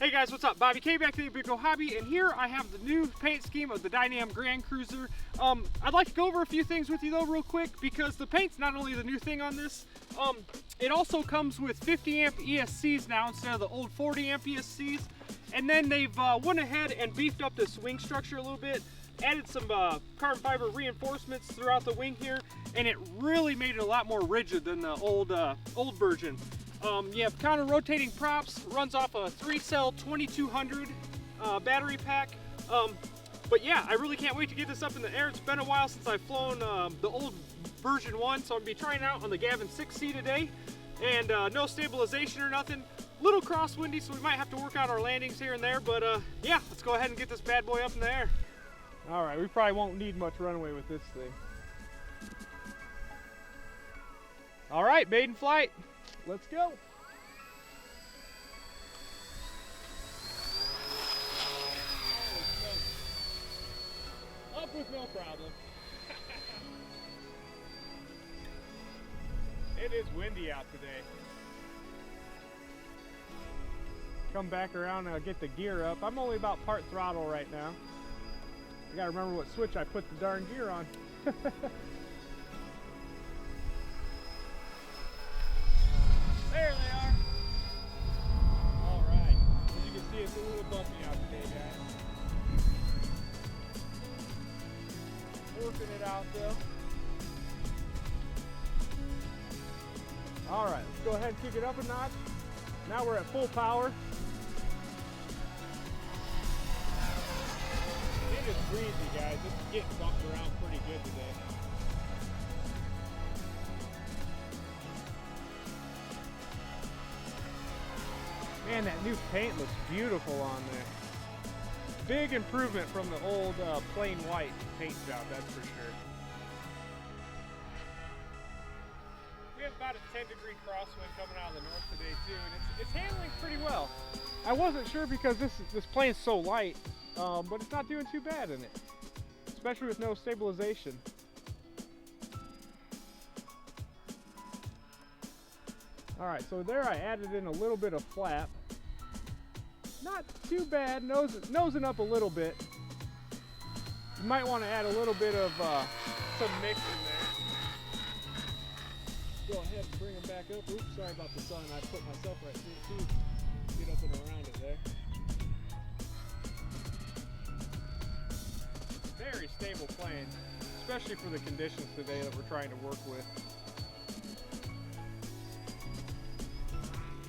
Hey guys, what's up? Bobby K back to the EPO Hobby, and here I have the new paint scheme of the Dynam Grand Cruiser. I'd like to go over a few things with you though real quick, because the paint's not only the new thing on this, it also comes with 50 amp ESCs now instead of the old 40 amp ESCs. And then they've went ahead and beefed up this wing structure a little bit, added some carbon fiber reinforcements throughout the wing here, and it really made it a lot more rigid than the old version. You have counter rotating props, runs off a 3-cell 2200 battery pack. But yeah, I really can't wait to get this up in the air. It's been a while since I've flown the old version 1, so I'm gonna be trying it out on the Gavin 6C today. And no stabilization or nothing. Little crosswindy, so we might have to work out our landings here and there, but yeah, let's go ahead and get this bad boy up in the air. All right, we probably won't need much runway with this thing. All right, Maiden Flight, let's go. Up with no problem. It is windy out today. Come back around and get the gear up. I'm only about part throttle right now. I gotta remember what switch I put the darn gear on. There they are. All right. As you can see, it's a little bumpy out today, guys. Working it out though. All right, let's go ahead and kick it up a notch. Now we're at full power. It is breezy, guys. It's getting bumped around pretty good today. Man, that new paint looks beautiful on there. Big improvement from the old plain white paint job, that's for sure. We have about a 10-degree crosswind coming out of the north today too, and it's handling pretty well. I wasn't sure because this plane's so light, but it's not doing too bad in it, especially with no stabilization. All right, so there I added in a little bit of flap. Not too bad, nosing up a little bit. You might want to add a little bit of some mix in there. Go ahead and bring them back up. Oops, sorry about the sun. I put myself right through it too. Get up and around it there. Very stable plane, especially for the conditions today that we're trying to work with.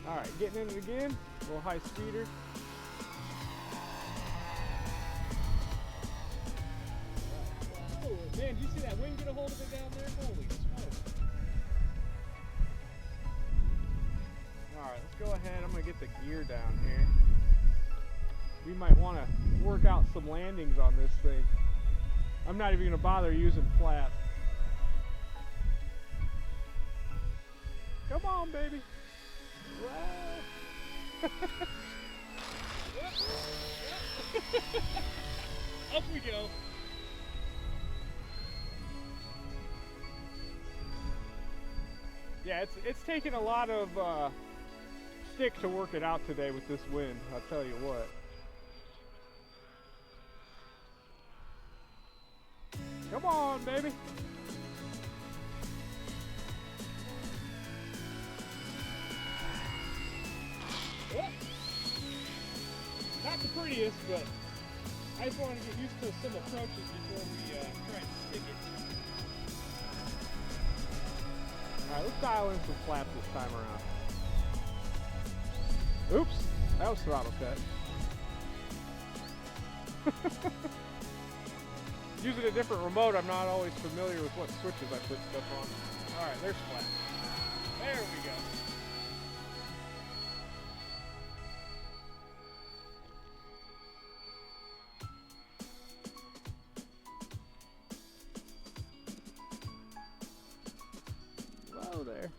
All right, getting in it again. A little high speeder. Man, did you see that wing get a hold of it down there? Holy smoke. Alright, let's go ahead. I'm going to get the gear down here. We might want to work out some landings on this thing. I'm not even going to bother using flap. Come on, baby. Wow. Up we go. Yeah, it's taken a lot of stick to work it out today with this wind, I'll tell you what. Come on, baby. Well, not the prettiest, but I just wanted to get used to some approaches before we try to stick it. All right, let's dial in some flaps this time around. Oops, that was throttle cut. Using a different remote, I'm not always familiar with what switches I put stuff on. All right, there's flaps. There we go. Whoa there.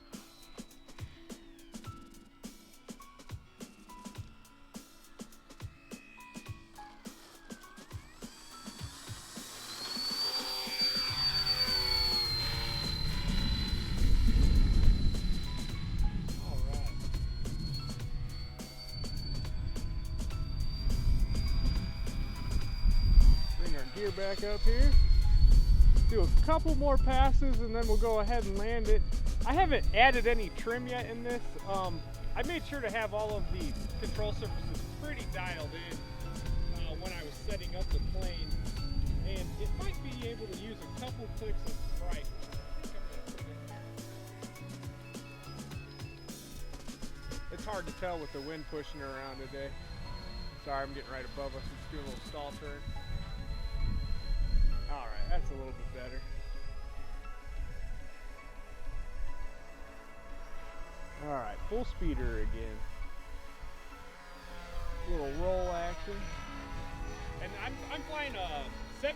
speeder back up here. Do a couple more passes and then we'll go ahead and land it. I haven't added any trim yet in this. I made sure to have all of the control surfaces pretty dialed in when I was setting up the plane, and it might be able to use a couple clicks of stripe. It's hard to tell with the wind pushing her around today. Sorry, I'm getting right above us. I'm just doing a little stall turn. All right, that's a little bit better. All right, full speeder again. Little roll action. And I'm flying 70%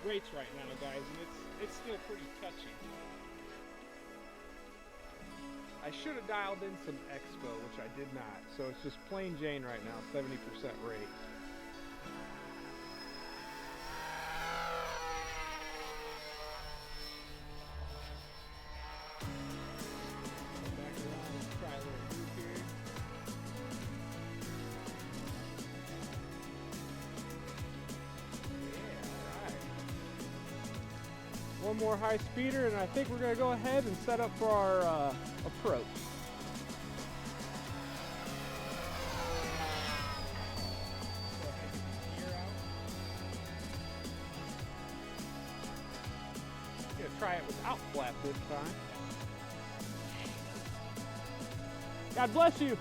rates right now, guys, and it's still pretty touchy. I should have dialed in some expo, which I did not. So it's just plain Jane right now, 70% rate. One more high speeder, and I think we're going to go ahead and set up for our approach. I'm going to try it without flap this time. God bless you.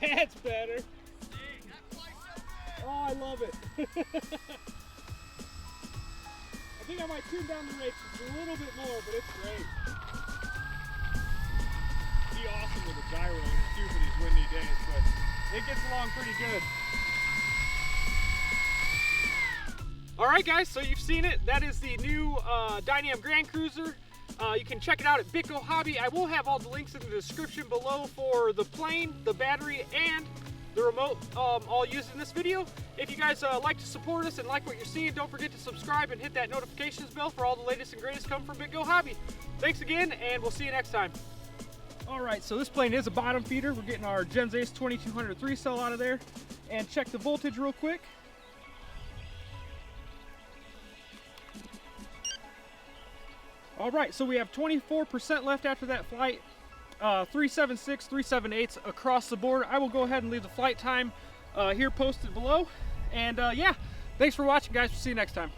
That's better. Oh, I love it. I think I might tune down the rates just a little bit more, but it's great. It'd be awesome with a gyro in it too for these windy days, but it gets along pretty good. All right, guys, so you've seen it. That is the new Dynam Grand Cruiser. You can check it out at BitGo Hobby. I will have all the links in the description below for the plane, the battery, and the remote all used in this video. If you guys like to support us and like what you're seeing, don't forget to subscribe and hit that notifications bell for all the latest and greatest coming from BitGo Hobby. Thanks again, and we'll see you next time. All right, so this plane is a bottom feeder. We're getting our Gens Ace 2200 3-cell out of there. And check the voltage real quick. All right, so we have 24% left after that flight, 376, 378 across the board. I will go ahead and leave the flight time here posted below. And yeah, thanks for watching, guys. We'll see you next time.